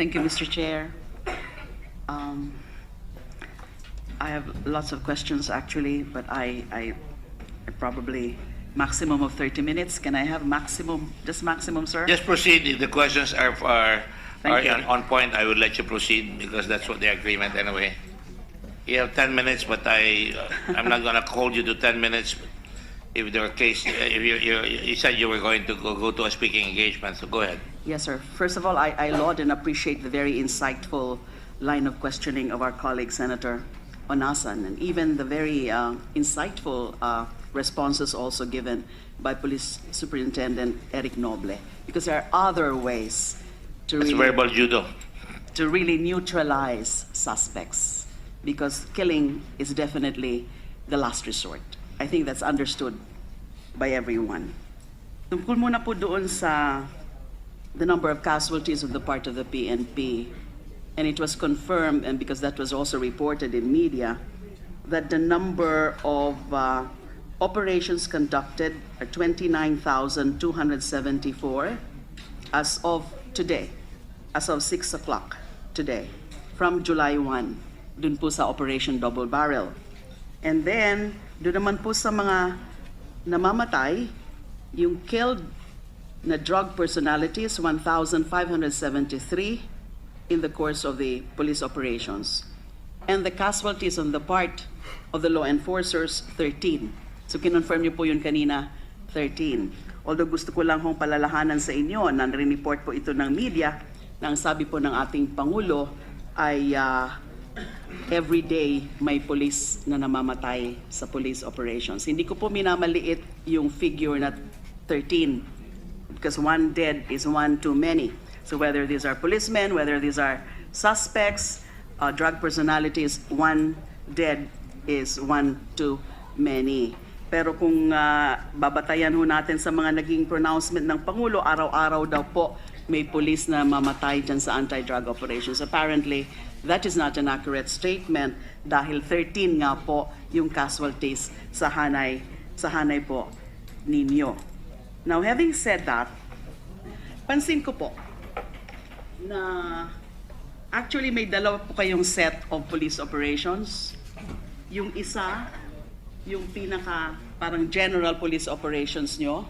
Thank you, Mr. Chair. I have lots of questions actually, but I probably maximum of 30 minutes. Can I have maximum, just maximum, sir? Just proceed. If the questions are Thank you. on point, I will let you proceed because that's what the agreement anyway. You have 10 minutes, but I'm not going to hold you to 10 minutes. If there were case, if you said you were going to go to a speaking engagement, so go ahead. Yes, sir. First of all, I laud and appreciate the very insightful line of questioning of our colleague, Senator Onasan, and even the very insightful responses also given by Police Superintendent Eric Noble, because there are other ways to It's really, verbal judo. to really neutralize suspects, because killing is definitely the last resort. I think that's understood by everyone. Tungkol muna po doon sa the number of casualties on the part of the PNP, and it was confirmed, and because that was also reported in media, that the number of operations conducted are 29,274 as of today, as of 6 o'clock today, from July 1, dun po sa Operation Double Barrel. And then, doon naman po sa mga namamatay, yung killed na drug personalities, 1,573 in the course of the police operations. And the casualties on the part of the law enforcers, 13. So kinonfirm niyo po yun kanina, 13. Although gusto ko lang hong palalahanan sa inyo, nan-report po ito ng media, na ang sabi po ng ating Pangulo ay every day may police na namamatay sa police operations. Hindi ko po minamaliit yung figure na 13 because one dead is one too many. So whether these are policemen, whether these are suspects, drug personalities, one dead is one too many. Pero kung babatayan ho natin sa mga naging pronouncement ng Pangulo, araw-araw daw po may police na mamatay dyan sa anti-drug operations. Apparently, that is not an accurate statement dahil 13 nga po yung casualties sa hanay po ninyo. Now, having said that, pansin ko po na actually may dalawa po kayong set of police operations. Yung isa, yung pinaka parang general police operations nyo,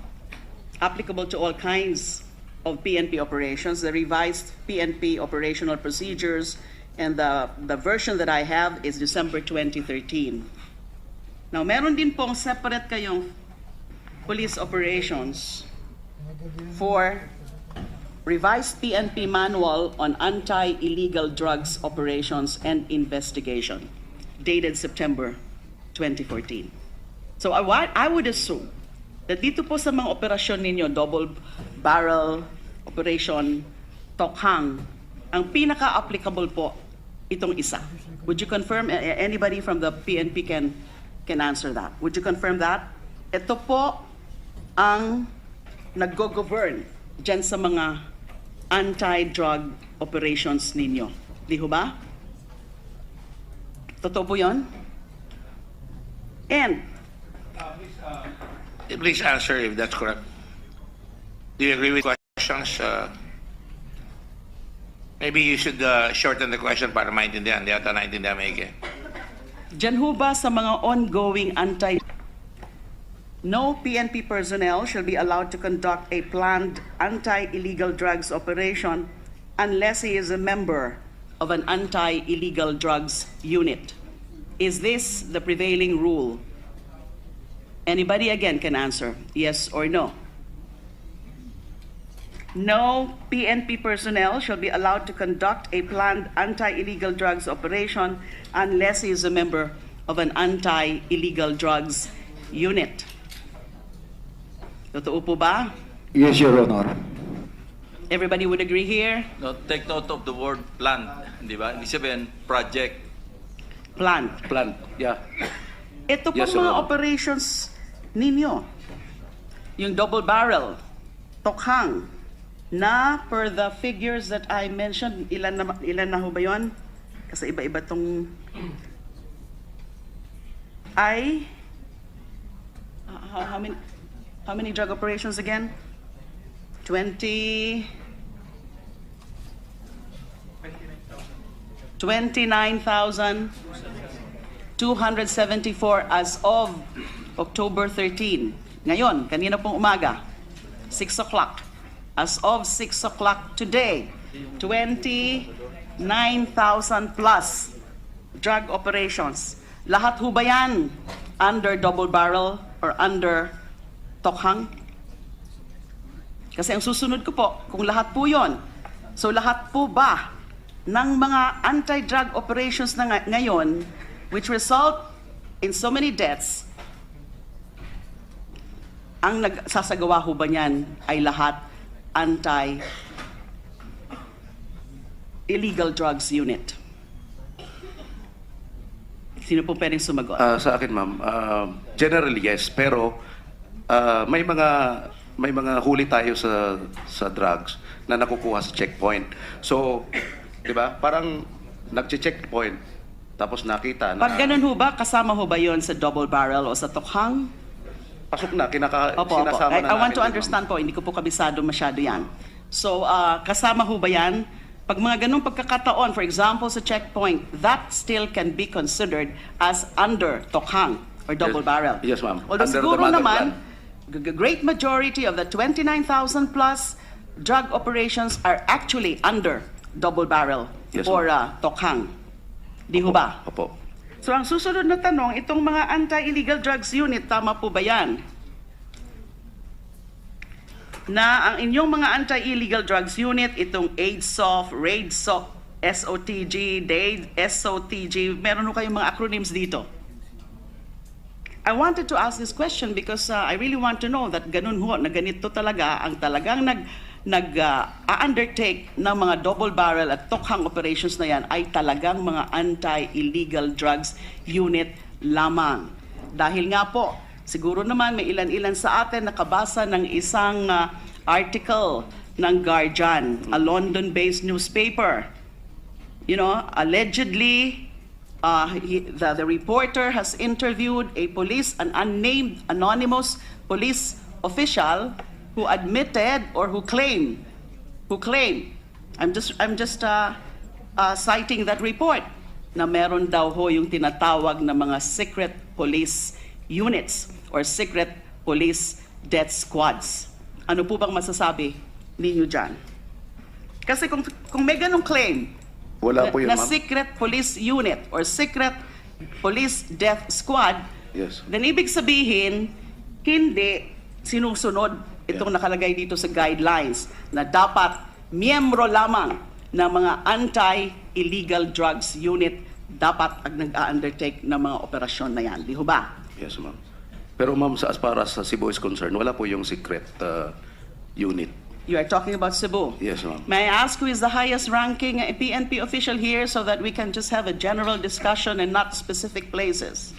applicable to all kinds of PNP operations, the revised PNP operational procedures, and the version that I have is December 2013. Now, meron din pong separate kayong police operations for revised PNP manual on anti-illegal drugs operations and investigation, dated September 2014. So I would assume that dito po sa mga operasyon ninyo, double barrel operation, Tokhang, ang pinaka-applicable po itong isa. Would you confirm? Anybody from the PNP can answer that. Would you confirm that? Ito po ang nag-govern dyan sa mga anti-drug operations ninyo. Di ho ba? Totoo po yun? And Please answer if that's correct. Do you agree with questions? Maybe you should shorten the question para maintindihan. Di ata naintindihan maigi. dyan ho ba sa mga ongoing no PNP personnel shall be allowed to conduct a planned anti-illegal drugs operation unless he is a member of an anti-illegal drugs unit. Is this the prevailing rule? Anybody again can answer, yes or no. No PNP personnel shall be allowed to conduct a planned anti-illegal drugs operation unless he is a member of an anti-illegal drugs unit. Totoo po ba? Yes, Your Honor. Everybody would agree here? No, take note of the word planned, di ba? Ibig sabihin, project. Planned. Plan. Yeah. Ito po Yes, Your mga Honor. operations ninyo. Yung double barrel, Tokhang, na per the figures that I mentioned, ilan na ho ba yun? Kasi iba-iba tong ay how many drug operations again? 20 29,274 as of October 13. Ngayon, kanina pong umaga, 6 o'clock. As of 6 o'clock today, 29,000 plus drug operations. Lahat ho ba yan under double barrel or under tokhang? Kasi ang susunod ko po, kung lahat po yon, so lahat po ba ng mga anti-drug operations na ngayon which result in so many deaths, ang nagsasagawa ho ba niyan ay lahat anti-illegal drugs unit? Sino po pwedeng sumagot? Sa akin, ma'am, generally yes, pero may mga huli tayo sa drugs na nakukuha sa checkpoint. So, 'di ba? Parang nagche-checkpoint tapos nakita na Pag ganun ho ba, kasama ho ba yon sa double barrel o sa tokhang? pasok na Opo. sinasama na I want namin to yun, understand po, hindi ko po kabisado masyado yan. So, kasama ho ba yan? Pag mga ganung pagkakataon, for example, sa checkpoint, that still can be considered as under tokhang or double Yes. barrel. Yes, ma'am. Although Under the siguro mother naman, plan. the great majority of the 29,000 plus drug operations are actually under double barrel Yes, or tokhang. Di ho ba? Opo. So ang susunod na tanong, itong mga anti-illegal drugs unit, tama po ba yan? Na ang inyong mga anti-illegal drugs unit, itong AIDSOF, RAIDSOF, SOTG, DAID, SOTG, meron ho kayong mga acronyms dito. I wanted to ask this question because I really want to know that ganun ho, na ganito talaga ang talagang nag-undertake ng mga double barrel at tokhang operations na yan ay talagang mga anti-illegal drugs unit lamang. Dahil nga po, siguro naman may ilan-ilan sa atin nakabasa ng isang article ng Guardian, a London-based newspaper. You know, allegedly, the reporter has interviewed an unnamed anonymous police official who admitted or who claimed, I'm just citing that report, na meron daw ho yung tinatawag na mga secret police units or secret police death squads. Ano po bang masasabi ninyo dyan? Kasi kung may ganong claim, Wala po yun, na ma'am. secret police unit or secret police death squad, Yes. then ibig sabihin, hindi sinusunod itong nakalagay dito sa guidelines na dapat miyembro lamang ng mga anti-illegal drugs unit dapat ang nag-undertake ng mga operasyon na yan. Di ho ba? Yes, ma'am. Pero ma'am, as far as Cebu is concerned, wala po yung secret unit. You are talking about Cebu. Yes, ma'am. May I ask who is the highest ranking PNP official here so that we can just have a general discussion and not specific places?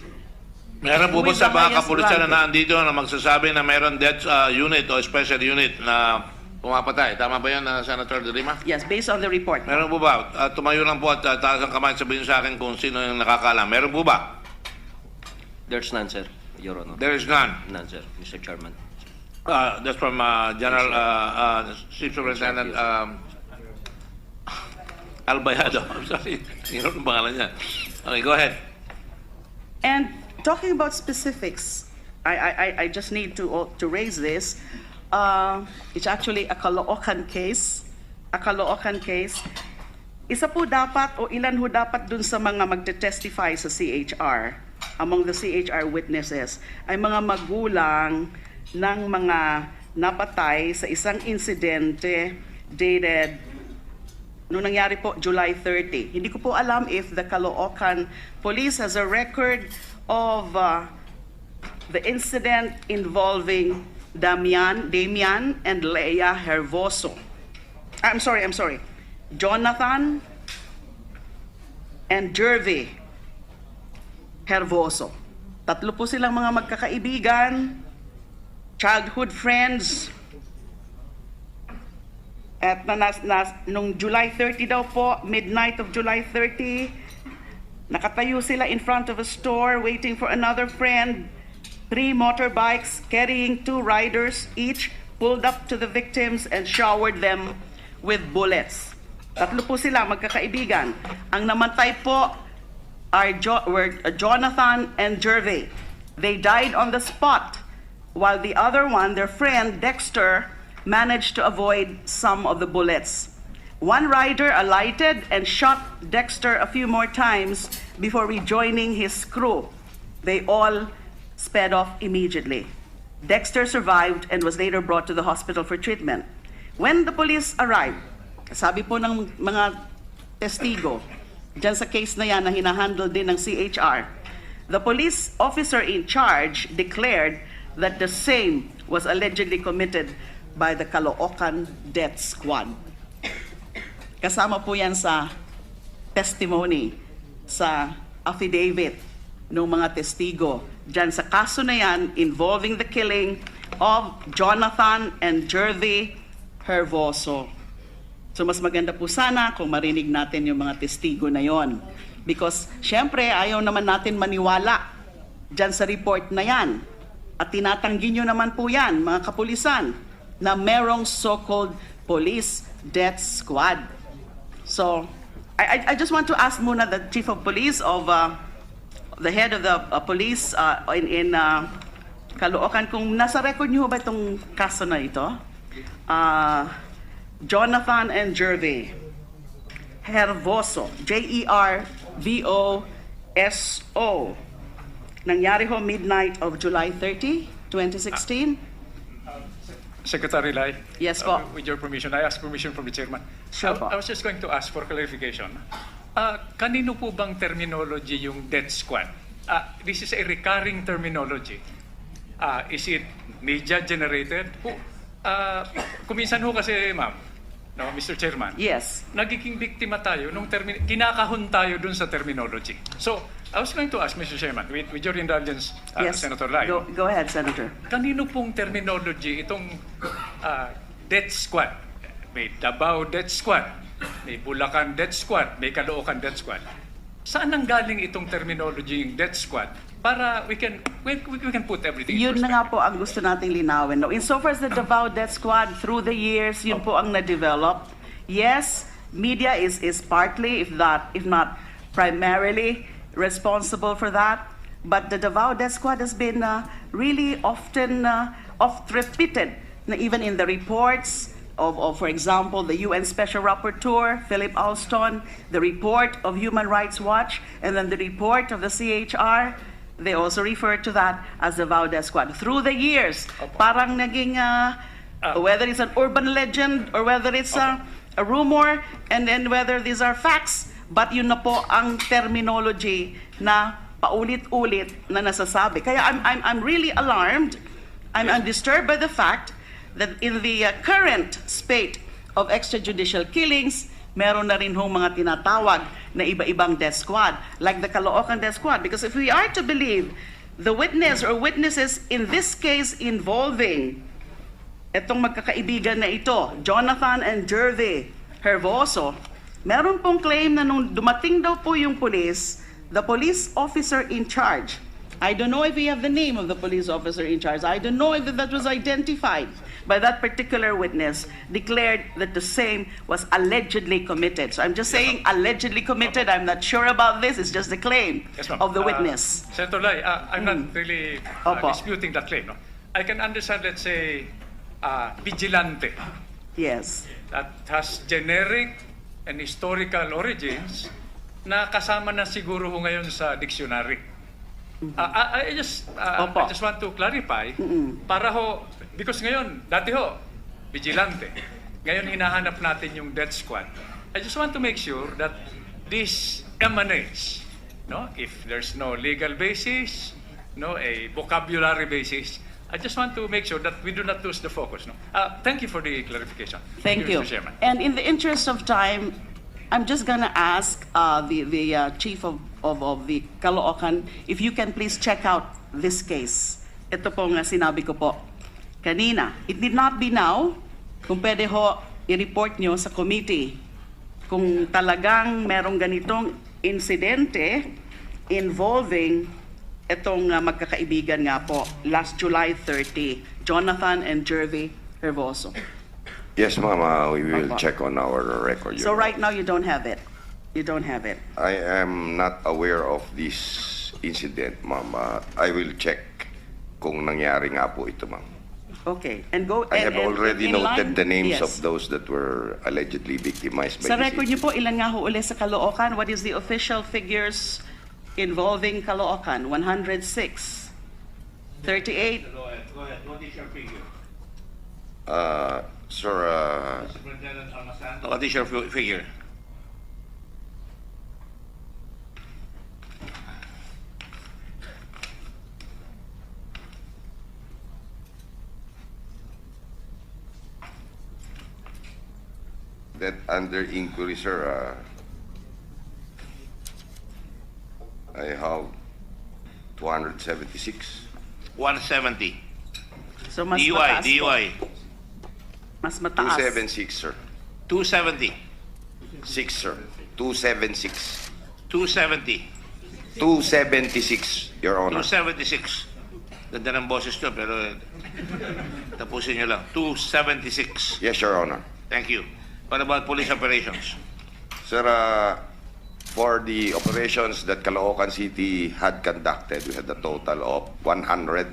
Meron po Who ba is sa the mga highest kapulisan na ranking? nandito na magsasabi na meron death unit o special unit na pumapatay? Tama ba yan, Senator De Lima? Yes, based on the report. Meron po ba? Tumayo lang po at taas ang kamay, sabihin sa akin kung sino yung nakakaalam. Meron po ba? There's none, sir. Your Honor. There is none. None, sir. Mr. Chairman. That's from General Chief Superintendent Albayado. I'm sorry. Sino ang pangalan niya? Okay, go ahead. And talking about specifics, I just need to raise this. It's actually a Caloocan case. A Caloocan case. Isa po dapat o ilan ho dapat dun sa mga magte-testify sa CHR, among the CHR witnesses, ay mga magulang ng mga napatay sa isang insidente dated nung nangyari po July 30. Hindi ko po alam if the Caloocan Police has a record of the incident involving Damian and Leia Hervoso. I'm sorry. Jonathan and Jervy Hervoso. Tatlo po silang mga magkakaibigan, childhood friends. At nung July 30 daw po, midnight of July 30, nakatayo sila in front of a store waiting for another friend. 3 motorbikes carrying 2 riders each pulled up to the victims and showered them with bullets. Tatlo po sila, magkakaibigan. Ang namatay po were Jonathan and Gervais. They died on the spot, while the other one, their friend Dexter, managed to avoid some of the bullets. One rider alighted and shot Dexter a few more times before rejoining his crew. They all sped off immediately. Dexter survived and was later brought to the hospital for treatment. When the police arrived, sabi po ng mga testigo, dyan sa case na yan na hinahandle din ng CHR, the police officer in charge declared that the same was allegedly committed by the Caloocan Death Squad. Kasama po yan sa testimony, sa affidavit ng mga testigo dyan sa kaso na yan involving the killing of Jonathan and Gervais Hervoso. So mas maganda po sana kung marinig natin yung mga testigo na yon. Because syempre ayaw naman natin maniwala dyan sa report na yan. At tinatanggi nyo naman po yan, mga kapulisan, na merong so-called police death squad. So I just want to ask muna the chief of police of the head of the police in Caloocan kung nasa record nyo ba itong kaso na ito? Jonathan and Gervais Hervoso, Jervoso. Nangyari ho midnight of July 30, 2016. Secretary Lai, Yes po. with your permission, I ask permission from the chairman. Sure po. I was just going to ask for clarification. Kanino po bang terminology yung death squad? This is a recurring terminology. Is it media generated? Kuminsan ho kasi, ma'am, no, Mr. Chairman, Yes. nagiging biktima tayo nung kinakahon tayo dun sa terminology. So, I was going to ask, Mr. Chairman, with your indulgence, Yes. Senator Lai, Go ahead, Senator. kanino pong terminology itong death squad? May Davao death squad, may Bulacan death squad, may Caloocan death squad. Saan nang galing itong terminology yung death squad para we can put everything in Yun na nga perspective? po ang gusto nating linawin. No? Insofar as the Davao Death Squad, through the years, yun po ang na-develop. Yes, media is partly, if not primarily, responsible for that. But the Davao Death Squad has been really often oft-repeated, na even in the reports of, for example, the UN Special Rapporteur, Philip Alston, the report of Human Rights Watch, and then the report of the CHR. They also refer to that as the Davao Death Squad. Through the years, parang naging, whether it's an urban legend or whether it's a rumor, and then whether these are facts, but yun na po ang terminology na paulit-ulit na nasasabi. Kaya I'm really alarmed. I'm disturbed by the fact that in the current spate of extrajudicial killings, meron na rin hong mga tinatawag na iba-ibang death squad, like the Caloocan death squad. Because if we are to believe the witness or witnesses in this case involving itong magkakaibigan na ito, Jonathan and Gervais Hervoso, meron pong claim na nung dumating daw po yung police, the police officer in charge, I don't know if we have the name of the police officer in charge, I don't know if that was identified by that particular witness, declared that the same was allegedly committed. So I'm just saying allegedly committed, I'm not sure about this, it's just the claim Yes, ma'am. of the witness. Senator Lai, I'm not really Opo. disputing that claim. No? I can understand, let's say, vigilante, Yes. that has generic and historical origins na kasama na siguro ho ngayon sa dictionary. I just Opo. want to clarify para ho, because ngayon, dati ho, vigilante. Ngayon hinahanap natin yung death squad. I just want to make sure that this emanates, no? If there's no legal basis, no, a vocabulary basis, I just want to make sure that we do not lose the focus. No? Thank you for the clarification. Thank you. Mr. Chairman. And in the interest of time, I'm just gonna ask the chief of the Caloocan if you can please check out this case. Ito pong sinabi ko po kanina. It need not be now. Kung pwede ho, i-report nyo sa committee kung talagang merong ganitong insidente involving itong magkakaibigan nga po, last July 30, Jonathan and Gervais Hervoso. Yes, ma'am. We will Opo. check on our record. So Your right Honor. now you don't have it. You don't have it. I am not aware of this incident, ma'am. I will check kung nangyari nga po ito, ma'am. Okay. And go I have and already in noted line- the names yes. of those that were allegedly victimized by Sa this record niyo po, ilan nga ho uli sa Caloocan? What is the official figures involving Caloocan? 106, 38, Go ahead. What is your figure? Sir, Superintendent Almasan? What is your figure? that under inquiry, sir, I have 276. 170. so mas DUI, mataas po. DUI. Mas mataas. 276, sir. 270. 6, sir. 276. 270. 276, Your Honor. 276. Ganda ng boses nyo, pero tapusin nyo lang. 276. Yes, Your Honor. Thank you. What about police operations? Sir, for the operations that Caloocan City had conducted, we had a total of 100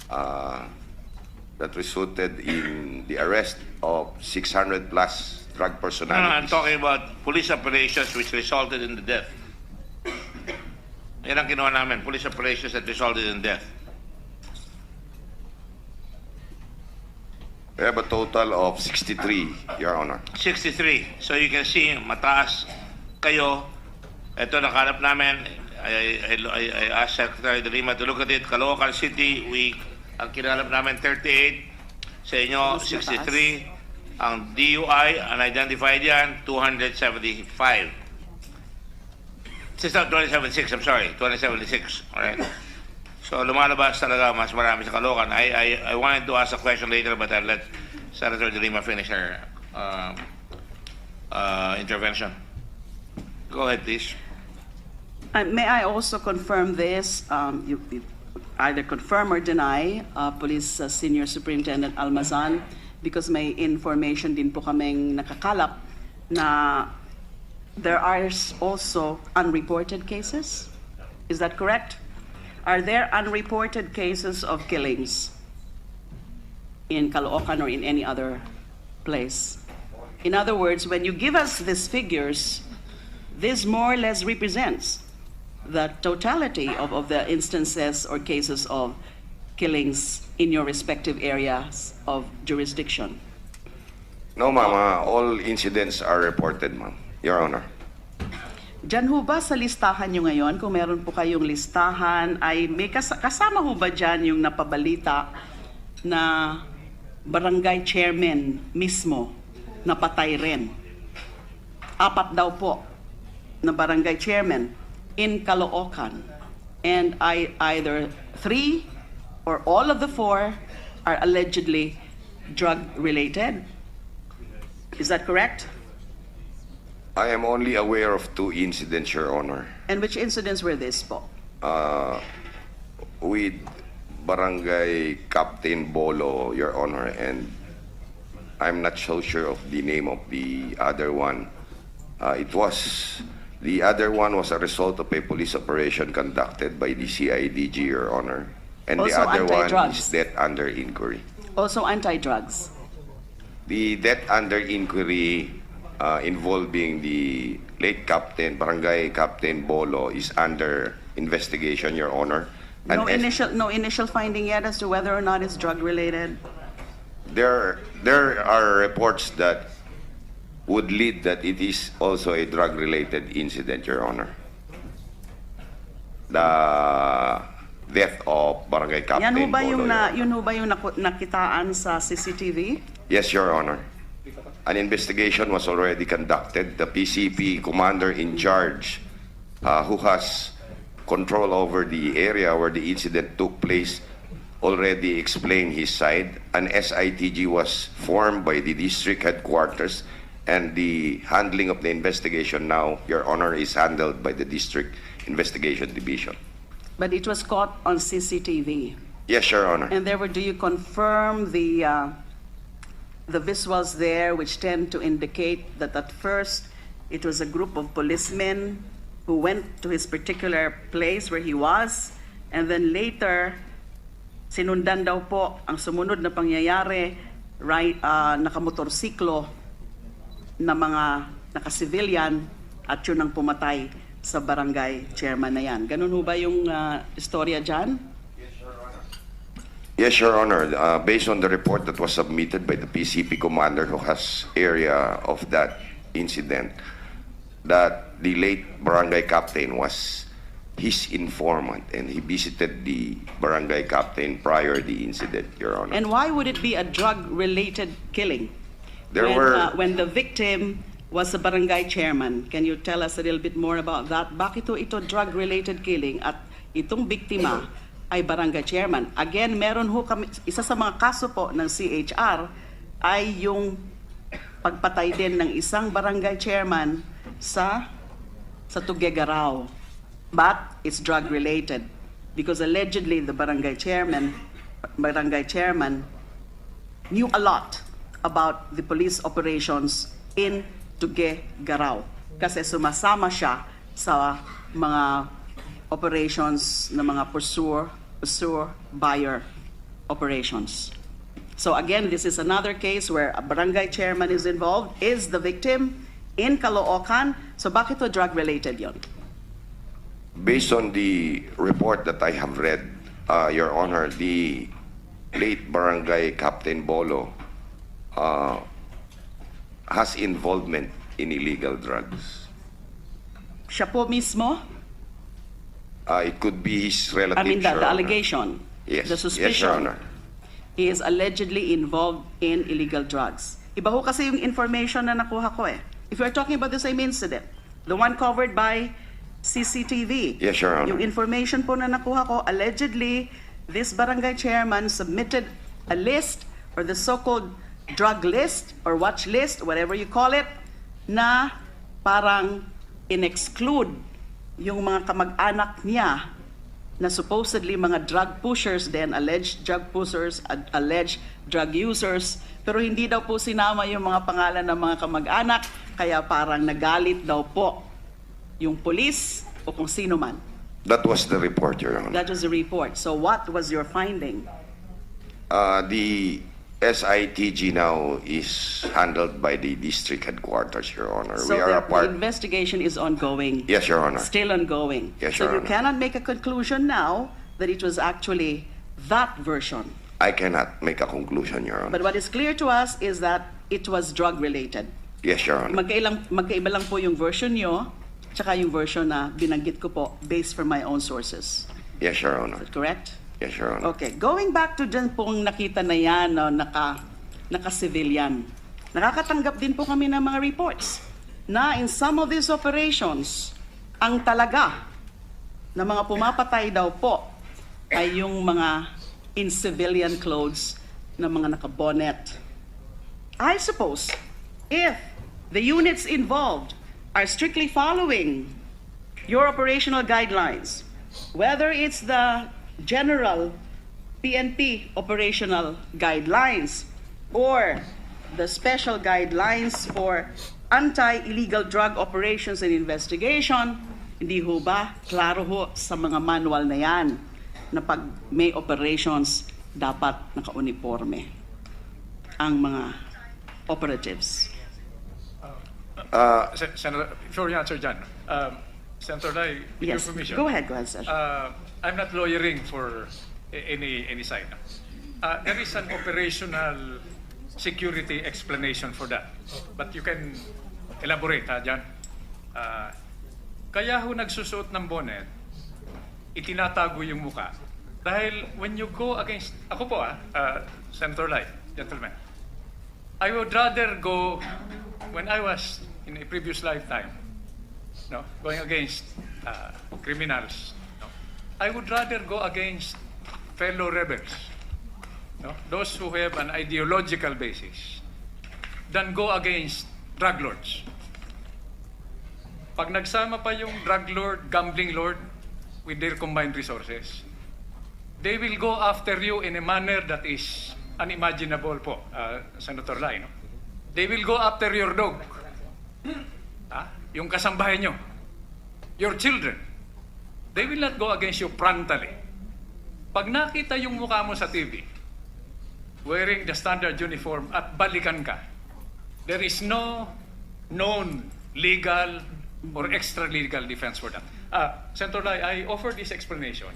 that resulted in the arrest of 600 plus drug No, I'm personalities. talking about police operations which resulted in the death. Yan ang kinuha namin, police operations that resulted in death. We have a total of 63, Your Honor. 63. So you can see, mataas kayo. Ito, nakalap namin. I asked Secretary de Lima to look at it. Caloocan City, ang kinalap namin 38. Sa inyo, Mas 63. Ang DUI, unidentified yan, 275. 276, I'm sorry. 276. Alright. So lumalabas talaga mas marami sa Caloocan. I wanted to ask a question later, but I'll let Senator de Lima finish her intervention. Go ahead, please. May I also confirm this? You either confirm or deny, Police Senior Superintendent Almazan, because may information din po kaming nakakalap na there are also unreported cases. Is that correct? Are there unreported cases of killings in Caloocan or in any other place? In other words, when you give us these figures, this more or less represents the totality of the instances or cases of killings in your respective areas of jurisdiction. No, ma'am. All incidents are reported, ma'am. Your Honor. Diyan ho ba sa listahan nyo ngayon, kung meron po kayong listahan, ay may kasama ho ba dyan yung napabalita na barangay chairman mismo napatay rin? 4 daw po na barangay chairman in Caloocan. And either 3 or all of the 4 are allegedly drug-related. Is that correct? I am only aware of 2 incidents, Your Honor. And which incidents were this po? With Barangay Captain Bolo, Your Honor, and I'm not so sure of the name of the other one. The other one was a result of a police operation conducted by the CIDG, Your Honor. And the Also other one anti-drugs. is death under inquiry. Also anti-drugs. The death under inquiry involving the late captain, Barangay Captain Bolo, is under investigation, Your Honor. No initial finding yet as to whether or not it's drug-related? There are reports that would lead that it is also a drug-related incident, Your Honor. The death of Barangay Captain Yan ho ba Bolo. yung, Your Honor. yun ho ba yung nakitaan sa CCTV? Yes, Your Honor. An investigation was already conducted. The PCP commander in charge, who has control over the area where the incident took place, already explained his side. An SITG was formed by the district headquarters, and the handling of the investigation now, Your Honor, is handled by the district investigation division. But it was caught on CCTV. Yes, Your Honor. And therefore, do you confirm the the visuals there, which tend to indicate that at first it was a group of policemen who went to his particular place where he was, and then later, sinundan daw po ang sumunod na pangyayari, nakamotorsiklo na mga naka-civilian at yun ang pumatay sa barangay chairman na yan. Ganun ho ba yung istorya dyan? Yes, Your Honor. Based on the report that was submitted by the PCP commander who has area of that incident, that the late barangay captain was his informant and he visited the barangay captain prior to the incident, Your Honor. And why would it be a drug-related killing? When the victim was a barangay chairman, can you tell us a little bit more about that? Bakit ito drug-related killing at itong biktima ay barangay chairman? Again, meron ho kami, isa sa mga kaso po ng CHR ay yung pagpatay din ng isang barangay chairman sa Tuguegarao. But it's drug-related because allegedly the barangay chairman knew a lot about the police operations in Tuguegarao kasi sumasama siya sa mga operations ng mga pursuer buyer operations. So again, this is another case where a barangay chairman is involved, is the victim in Caloocan. So bakit to drug-related yon? Based on the report that I have read, Your Honor, the late barangay Captain Bolo has involvement in illegal drugs. Siya po mismo? It could be his relative. I mean, the Your Honor. allegation, Yes. the suspicion. Yes, Your Honor. He is allegedly involved in illegal drugs. Iba ho kasi yung information na nakuha ko eh. If we're talking about the same incident, the one covered by CCTV. Yes, Your Honor. Yung information po na nakuha ko, allegedly, this barangay chairman submitted a list or the so-called drug list or watch list, whatever you call it, na parang in-exclude yung mga kamag-anak niya na supposedly mga drug pushers then alleged drug pushers, alleged drug users, pero hindi daw po sinama yung mga pangalan ng mga kamag-anak, kaya parang nagalit daw po yung police o kung sino man. That was the report, Your Honor. That was the report. So what was your finding? The SITG now is handled by the district headquarters, Your Honor. So We are a the part. investigation is ongoing. Yes, Your Honor. Still ongoing. Yes, so Your you Honor. cannot make a conclusion now that it was actually that version. I cannot make a conclusion, Your Honor. But what is clear to us is that it was drug-related. Yes, Your Honor. Magkaiba lang po yung version nyo, tsaka yung version na binanggit ko po based from my own sources. Yes, Your Honor. Is that correct? Yes, Your Honor. Okay, going back to dyan pong nakita na yan, no, naka-civilian. Nakakatanggap din po kami ng mga reports na in some of these operations, ang talaga na mga pumapatay daw po ay yung mga in civilian clothes na mga naka-bonnet. I suppose if the units involved are strictly following your operational guidelines, whether it's the general PNP operational guidelines or the special guidelines for anti-illegal drug operations and investigation, hindi ho ba klaro ho sa mga manual na yan na pag may operations dapat naka-uniforme ang mga operatives? Senator, before you answer, John, Senator Lai, with Yes, your permission. go ahead, sir. I'm not lawyering for any side. There is an operational security explanation for that. But you can elaborate, ha, John? Kaya ho nagsusuot ng bonnet, itinatago yung muka. Dahil when you go against, ako po Senator Lai, gentlemen, I would rather go, when I was in a previous lifetime, no, going against criminals, no, I would rather go against fellow rebels, no, those who have an ideological basis, than go against drug lords. Pag nagsama pa yung drug lord, gambling lord, with their combined resources, they will go after you in a manner that is unimaginable po, Senator Lai. No? They will go after your dog. Yung kasambahay nyo. Your children. They will not go against you frontally. Pag nakita yung mukha mo sa TV, wearing the standard uniform at balikan ka, there is no known legal or extra-legal defense for that. Senator Lai, I offer this explanation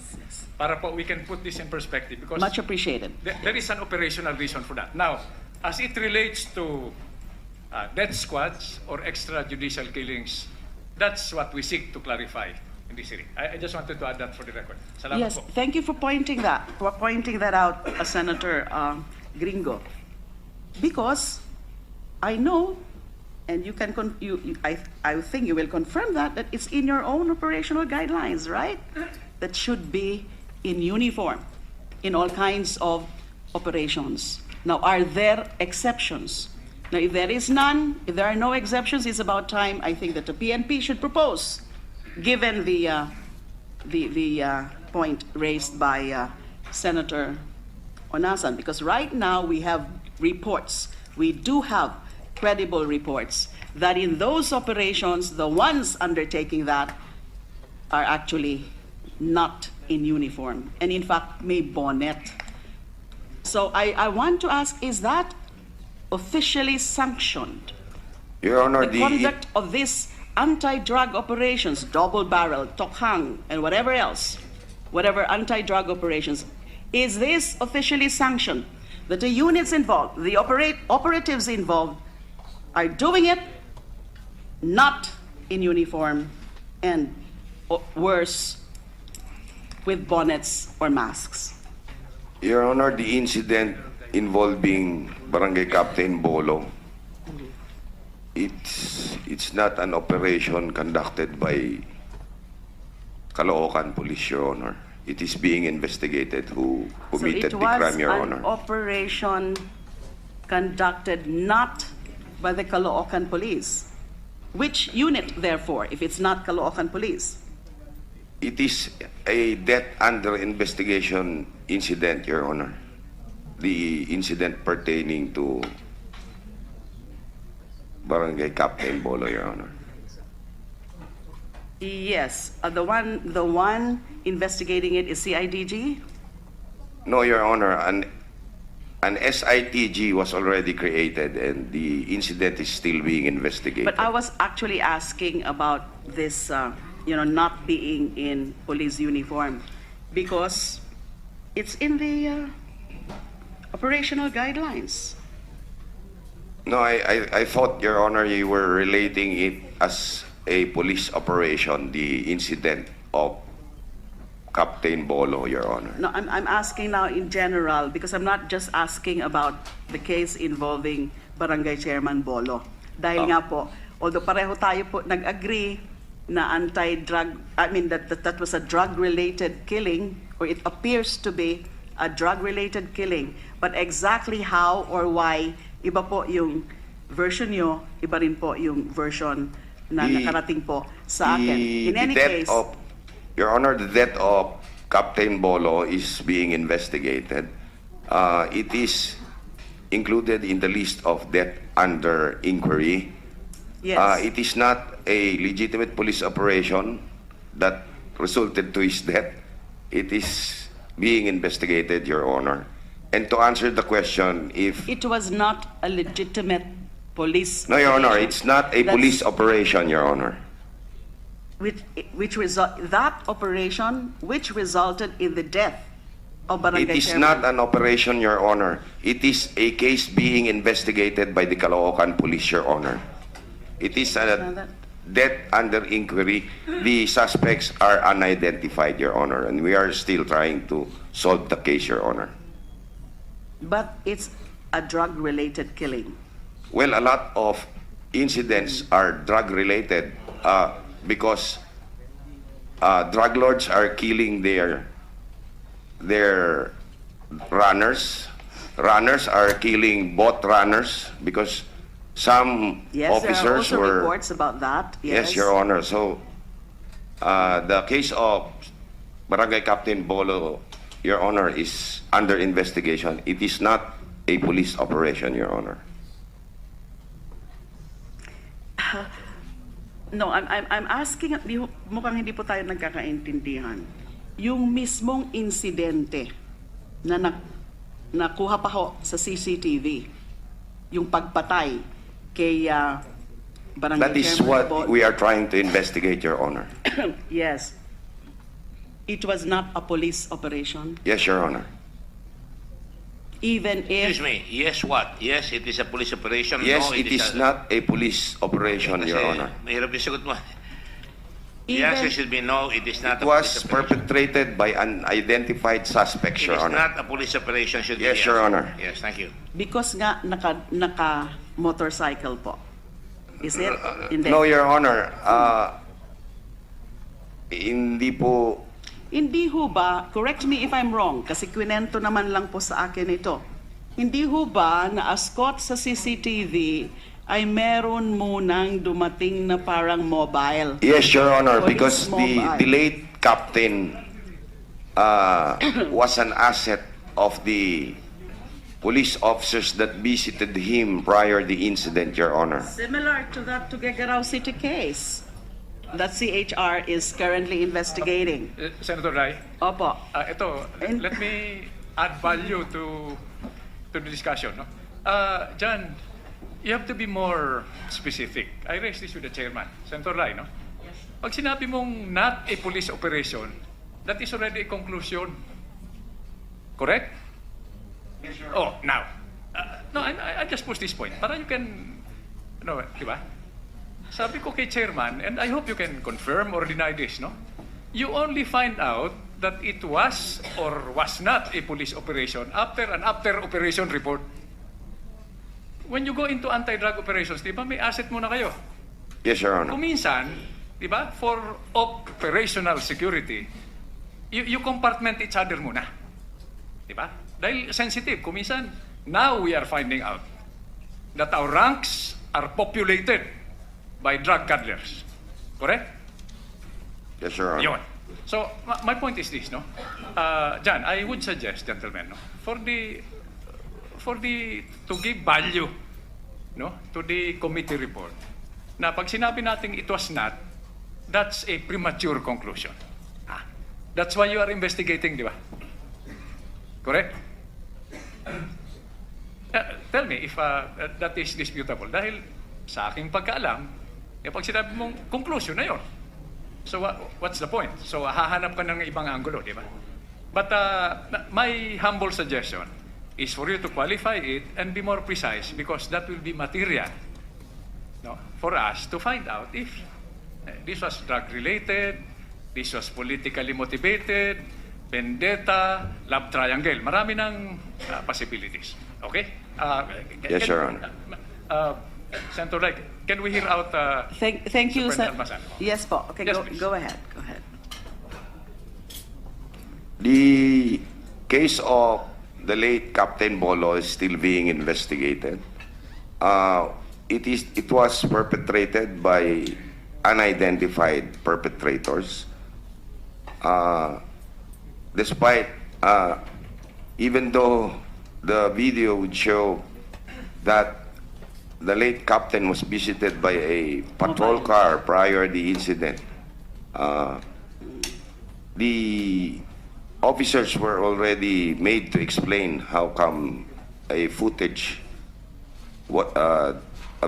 para po we can put this in perspective because Much appreciated. there is an operational reason for that. Now, as it relates to death squads or extrajudicial killings, that's what we seek to clarify in this hearing. I just wanted to add that for the record. Salamat Yes, po. thank you for pointing that out, Senator Gringo. Because I know, and you can I think you will confirm that it's in your own operational guidelines, right? That should be in uniform in all kinds of operations. Now, are there exceptions? Now, if there is none, if there are no exceptions, it's about time, I think, that the PNP should propose, given the point raised by Senator Onasan, because right now we have reports, we do have credible reports that in those operations, the ones undertaking that are actually not in uniform, and in fact may bonnet. So I want to ask, is that officially sanctioned? Your Honor, The conduct of these anti-drug operations, double barrel, tokhang, and whatever else, whatever anti-drug operations, is this officially sanctioned? That the units involved, the operatives involved, are doing it not in uniform and worse, with bonnets or masks. Your Honor, the incident involving Barangay Captain Bolo, it's not an operation conducted by Caloocan Police, Your Honor. It is being investigated who committed the crime, Your Honor. So it was an operation conducted not by the Caloocan Police. Which unit, therefore, if it's not Caloocan Police? It is a death under investigation incident, Your Honor. The incident pertaining to Barangay Captain Bolo, Your Honor. Yes, the one investigating it is CIDG? No, Your Honor. An SITG was already created and the incident is still being investigated. But I was actually asking about this, not being in police uniform, because it's in the operational guidelines. No, I thought, Your Honor, you were relating it as a police operation, the incident of Captain Bolo, Your Honor. No, I'm asking now in general, because I'm not just asking about the case involving Barangay Chairman Bolo. Dahil nga po, although pareho tayo po nag-agree na anti-drug, that was a drug-related killing, or it appears to be a drug-related killing, but exactly how or why, iba po yung version nyo, iba rin po yung version na nakarating po sa akin. In any case, Your Honor, the death of Captain Bolo is being investigated. It is included in the list of death under inquiry. yes. It is not a legitimate police operation that resulted to his death. It is being investigated, Your Honor. And to answer the question, if... It was not a legitimate police No, Your Honor, operation. it's not a police operation, Your Honor. That operation which resulted in the death of Barangay It is Chairman. not an operation, Your Honor. It is a case being investigated by the Caloocan Police, Your Honor. It is a death under inquiry. The suspects are unidentified, Your Honor, and we are still trying to solve the case, Your Honor. But it's a drug-related killing. Well, a lot of incidents are drug-related because drug lords are killing their runners. Runners are killing boat runners because some Yes, there are officers also were... reports about that. Yes, Your Honor. So, the case of Barangay Captain Bolo, Your Honor, is under investigation. It is not a police operation, Your Honor. No, I'm asking, mukhang hindi po tayo nagkakaintindihan. Yung mismong insidente na nakuha pa ho sa CCTV, yung pagpatay kay Barangay That is Chairman what Bo- we are trying to investigate, Your Honor. Yes. It was not a police operation, Yes, Your Honor. even if... Excuse me, yes what? Yes, it is a police operation. Yes, no, it is not a police operation, Kasi Your Honor. mahirap yung sagot mo. The answer Even, should be no, it is not It a was police operation. perpetrated by unidentified suspects, It Your is Honor. not a police operation, should be Yes, the Your answer. Honor. Yes, thank you. because nga naka-motorcycle po. Is it? Hindi. No, Your Honor. Hindi po. Hindi ho ba, correct me if I'm wrong, kasi kwento naman lang po sa akin ito. Hindi ho ba na ascot sa CCTV ay meron munang dumating na parang mobile? Yes, Your Honor, Police because mobile. the late captain was an asset of the police officers that visited him prior the incident, Your Honor. Similar to that Tuguegarao City case that CHR is currently investigating. Senator Rai, Opo. ito, And- let me add value to the discussion. No? John, you have to be more specific. I raised this with the chairman, Senator Rai. No? Pag sinabi mong not a police operation, that is already a conclusion. Correct? Oh, now. No, I just push this point. Para you can, no, di ba? Sabi ko kay chairman, and I hope you can confirm or deny this, no? You only find out that it was or was not a police operation after an after-operation report. When you go into anti-drug operations, di ba may asset muna kayo? Yes, Your Honor. Kuminsan, di ba, for operational security, you compartment each other muna. Di ba? Dahil sensitive, kuminsan, now we are finding out that our ranks are populated by drug peddlers. Correct? Yes, Your Honor. Yun. So, my point is this, no? John, I would suggest, gentlemen, no, to give value, no, to the committee report, na pag sinabi natin it was not, that's a premature conclusion. That's why you are investigating, di ba? Correct? Tell me if that is disputable. Dahil sa aking pagkaalam, pag sinabi mong conclusion na yun. So what's the point? So hahanap ka ng ibang angulo, di ba? But my humble suggestion is for you to qualify it and be more precise because that will be material, no, for us to find out if this was drug-related, this was politically motivated, vendetta, love triangle. Marami ng possibilities. Okay? Yes, Your Honor. Senator Rai, can we hear out Thank you, sir. Superintendent Almasan? Yes po. Okay, Yes, please. go ahead. Go ahead. The case of the late Captain Bolo is still being investigated. It was perpetrated by unidentified perpetrators. Despite even though the video would show that the late captain was visited by a patrol car prior the incident, the officers were already made to explain how come a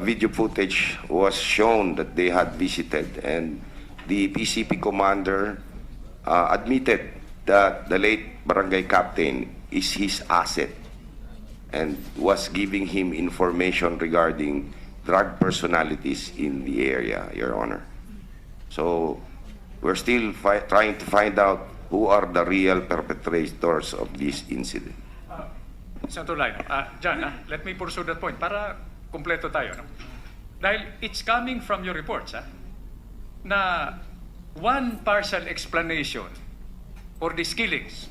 video footage was shown that they had visited, and the PCP commander admitted that the late barangay captain is his asset and was giving him information regarding drug personalities in the area, Your Honor. So we're still trying to find out who are the real perpetrators of this incident. Senator Lai, John, let me pursue that point para kumpleto tayo. No? Dahil it's coming from your reports na one partial explanation for these killings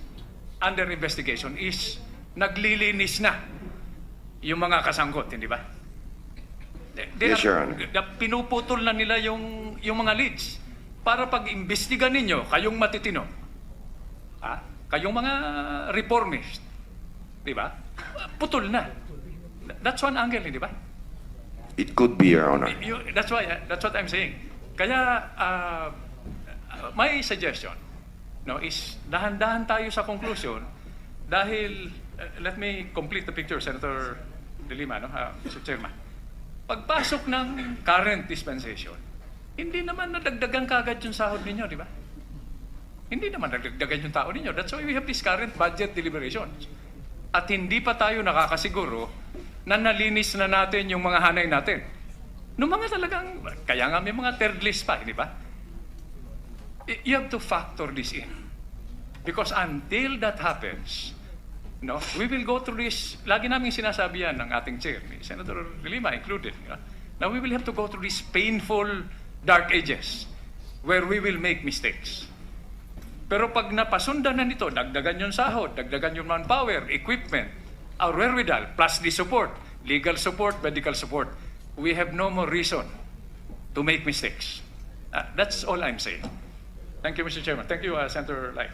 under investigation is naglilinis na yung mga kasangkot, hindi ba? Yes, Your Honor. Pinuputol na nila yung mga leads para pag-imbestigan ninyo, kayong matitino, kayong mga reformist, di ba? putol na. That's one angle, hindi ba? It could be, Your Honor. That's what I'm saying. Kaya, my suggestion, no, is dahan-dahan tayo sa conclusion dahil, let me complete the picture, Senator De Lima, no, Mr. Chairman. Pagpasok ng current dispensation, hindi naman nadagdagan kagad yung sahod ninyo, di ba? Hindi naman nadagdagan yung tao ninyo. That's why we have this current budget deliberations. At hindi pa tayo nakakasiguro na nalinis na natin yung mga hanay natin. Nung mga talagang, kaya nga may mga third list pa, di ba? You have to factor this in. Because until that happens, no, we will go through this, lagi namin sinasabi yan ng ating chair, ni Senator De Lima included. Now we will have to go through these painful dark ages where we will make mistakes. Pero pag napasundan na nito, dagdagan yung sahod, dagdagan yung manpower, equipment, our wherewithal, plus the support, legal support, medical support, we have no more reason to make mistakes. That's all I'm saying. Thank you, Mr. Chairman. Thank you, Senator Lai.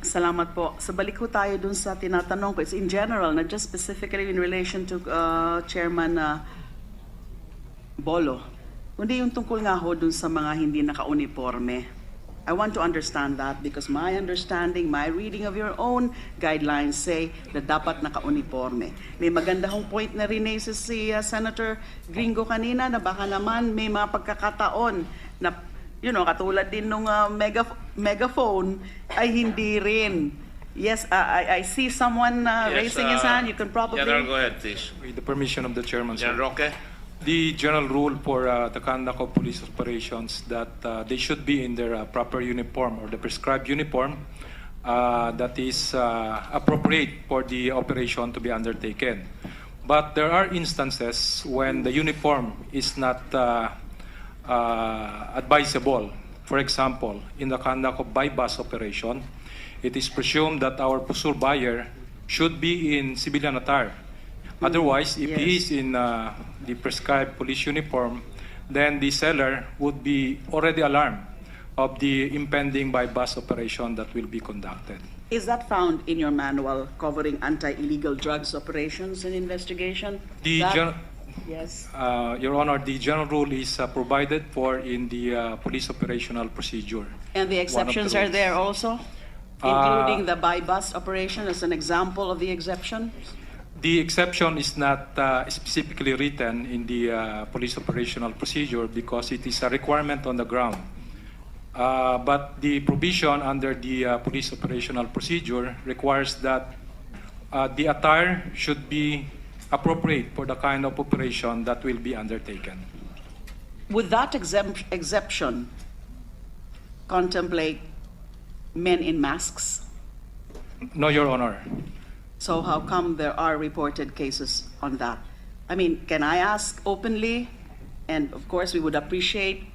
Salamat po. Sa balik ko tayo dun sa tinatanong ko. It's in general, not just specifically in relation to Chairman Bolo. Kundi yung tungkol nga ho dun sa mga hindi naka-uniforme. I want to understand that because my understanding, my reading of your own guidelines say na dapat naka-uniforme. May maganda hong point na rin si Senator Gringo kanina na baka naman may mga pagkakataon na katulad din nung megaphone ay hindi rin. Yes, I see someone raising his hand. You can probably... General, go ahead, please. With the permission of the chairman, sir. General Roque? The general rule for the conduct of police operations that they should be in their proper uniform or the prescribed uniform that is appropriate for the operation to be undertaken. But there are instances when the uniform is not advisable. For example, in the conduct of buy-bus operation, it is presumed that our pusur buyer should be in civilian attire. Otherwise, if he is in the prescribed police uniform, then the seller would be already alarmed of the impending buy-bus operation that will be conducted. Is that found in your manual covering anti-illegal drugs operations and investigation? Yes. Your Honor, the general rule is provided for in the police operational procedure. And the exceptions are there also? Including the buy-bus operation as an example of the exception? The exception is not specifically written in the police operational procedure because it is a requirement on the ground. But the provision under the police operational procedure requires that the attire should be appropriate for the kind of operation that will be undertaken. Would that exception contemplate men in masks? No, Your Honor. So how come there are reported cases on that? I mean, can I ask openly? And of course, we would appreciate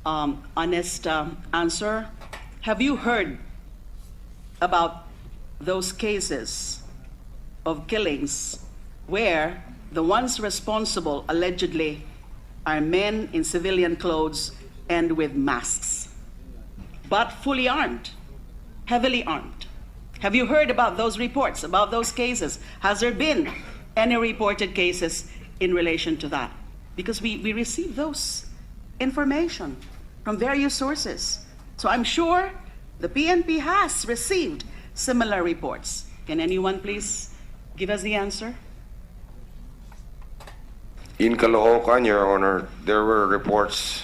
honest answer. Have you heard about those cases of killings where the ones responsible allegedly are men in civilian clothes and with masks, but fully armed, heavily armed? Have you heard about those reports, about those cases? Has there been any reported cases in relation to that? Because we receive those information from various sources. So I'm sure the PNP has received similar reports. Can anyone please give us the answer? In Caloocan, Your Honor, there were reports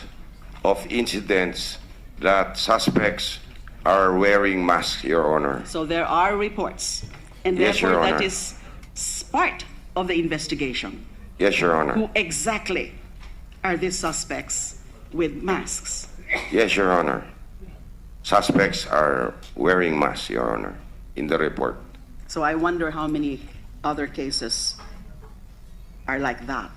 of incidents that suspects are wearing masks, Your Honor. So there are reports. And Yes, therefore Your that Honor. is part of the investigation. Yes, Your Honor. Who exactly are these suspects with masks? Yes, Your Honor. Suspects are wearing masks, Your Honor, in the report. So I wonder how many other cases are like that.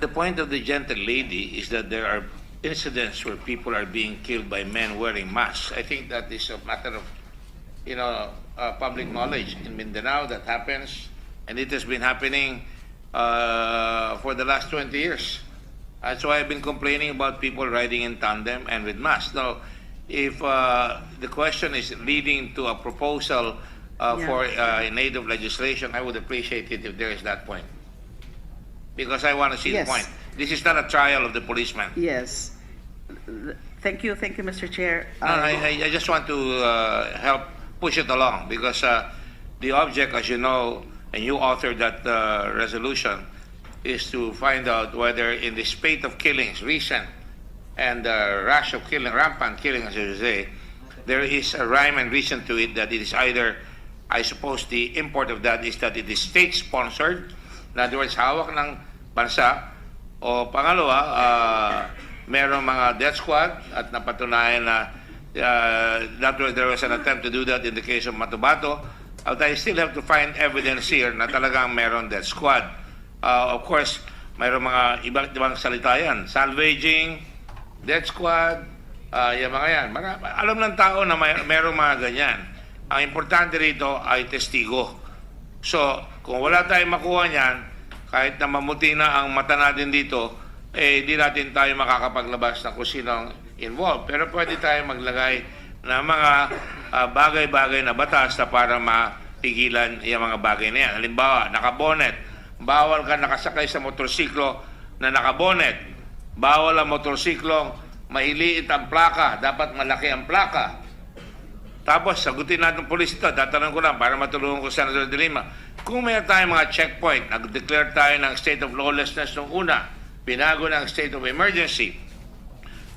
The point of the gentle lady is that there are incidents where people are being killed by men wearing masks. I think that is a matter of, public knowledge. In Mindanao, that happens, and it has been happening for the last 20 years. That's why I've been complaining about people riding in tandem and with masks. Now, if the question is leading to a proposal for in aid of legislation, I would appreciate it if there is that point. Because I want to see Yes. the point. This is not a trial of the policeman. Yes. Thank you, Mr. Chair. No, I just want to help push it along because the object, as you know, and you authored that resolution, is to find out whether in the spate of killings, recent, and rash of killing, rampant killing, as you say, there is a rhyme and reason to it that it is either, I suppose the import of that is that it is state-sponsored, in other words, hawak ng bansa, o pangalawa, merong mga death squad at napatunayan na there was an attempt to do that in the case of Matubato. But I still have to find evidence here na talagang meron death squad. Of course, mayroong mga ibang salita yan. Salvaging, death squad, yung mga yan. Alam ng tao na mayroong mga ganyan. Ang importante rito ay testigo. So, kung wala tayong makuha niyan, kahit na mamuti na ang mata natin dito, di natin tayo makakapaglabas ng kung sino ang involved. Pero pwede tayo maglagay ng mga bagay-bagay na batas na para mapigilan yung mga bagay na yan. Halimbawa, nakabonet. Bawal ka nakasakay sa motorsiklo na nakabonet. Bawal ang motorsiklong mailiit ang plaka. Dapat malaki ang plaka. Tapos, sagutin natin ng polis ito. Tatanong ko lang para matulungan ko sa Senator de Lima. Kung may tayong mga checkpoint, nag-declare tayo ng state of lawlessness nung una, binago ng state of emergency,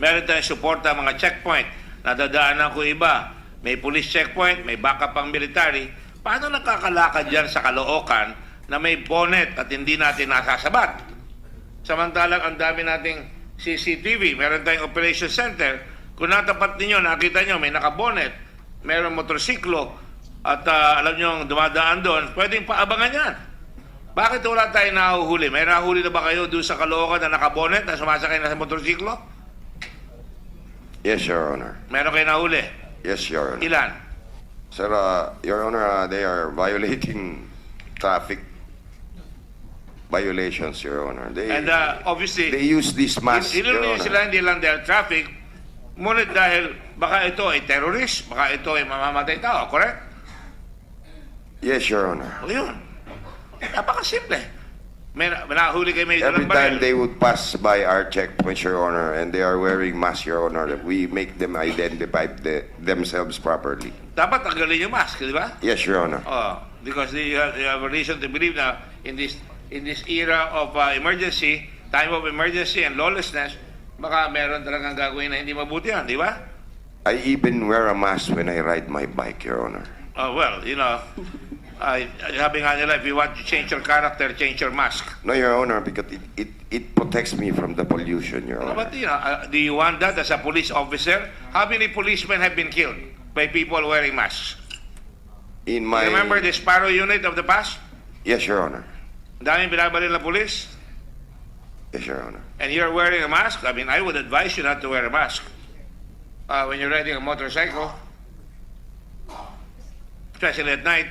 meron tayong suporta mga checkpoint, nadadaanan ko iba, may police checkpoint, may backup pang military, paano nakakalakad dyan sa Caloocan na may bonnet at hindi natin nasasabat? Samantalang ang dami nating CCTV, meron tayong operation center, kung natapat ninyo, nakita nyo, may nakabonet, meron motorsiklo, at alam nyo, dumadaan doon, pwedeng paabangan yan. Bakit wala tayong nahuhuli? May nahuhuli na ba kayo doon sa Caloocan na nakabonet na sumasakay na sa motorsiklo? Yes, Your Honor. Meron kayo nahuli? Yes, Your Honor. Ilan? Sir, Your Honor, they are violating traffic violations, Your Honor. And obviously, They use this mask, Your ilan Honor. sila hindi lang dahil traffic, ngunit dahil baka ito ay terrorist, baka ito ay mamamatay tao, correct? Yes, Your Honor. O yun. Napakasimple. May nahuli kayo may Every dalang time baril. they would pass by our checkpoints, Your Honor, and they are wearing masks, Your Honor, we make them identify themselves properly. Dapat tanggalin yung mask, di ba? Yes, Your Honor. Because they have a reason to believe na in this era of emergency, time of emergency and lawlessness, baka meron talagang gagawin na hindi mabuti yan, di ba? I even wear a mask when I ride my bike, Your Honor. Well, you know, sabi nga nila, if you want to change your character, change your mask. No, Your Honor, because it protects me from the pollution, Your Honor. But, you know, do you want that as a police officer? How many policemen have been killed by people wearing masks? In my... Remember the Sparrow unit of the past? Yes, Your Honor. Daming binabaril na police? Yes, Your Honor. And you're wearing a mask? I mean, I would advise you not to wear a mask when you're riding a motorcycle, especially at night.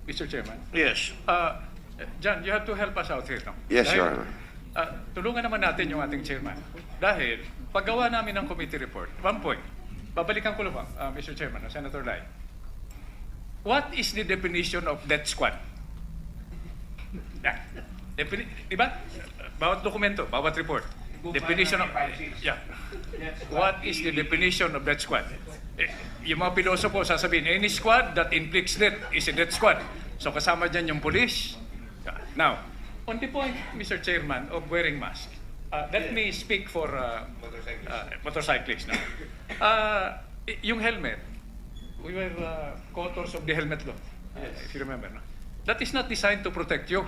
Mr. Chairman. Yes. John, you have to help us out here, no? Yes, Dahil, Your Honor. Tulungan naman natin yung ating chairman. Dahil, paggawa namin ng committee report, one point, babalikan ko lang, Mr. Chairman, Senator Lai. What is the definition of death squad? Diba? Bawat dokumento, bawat report. Definition of... Yeah. What is the definition of death squad? Yung mga pilosopo sasabihin, any squad that inflicts death is a death squad. So kasama dyan yung police. Now, on the point, Mr. Chairman, of wearing mask, let me speak for motorcyclists. No? Yung helmet, we were co-authors of the helmet law, if you remember. No? That is not designed to protect you.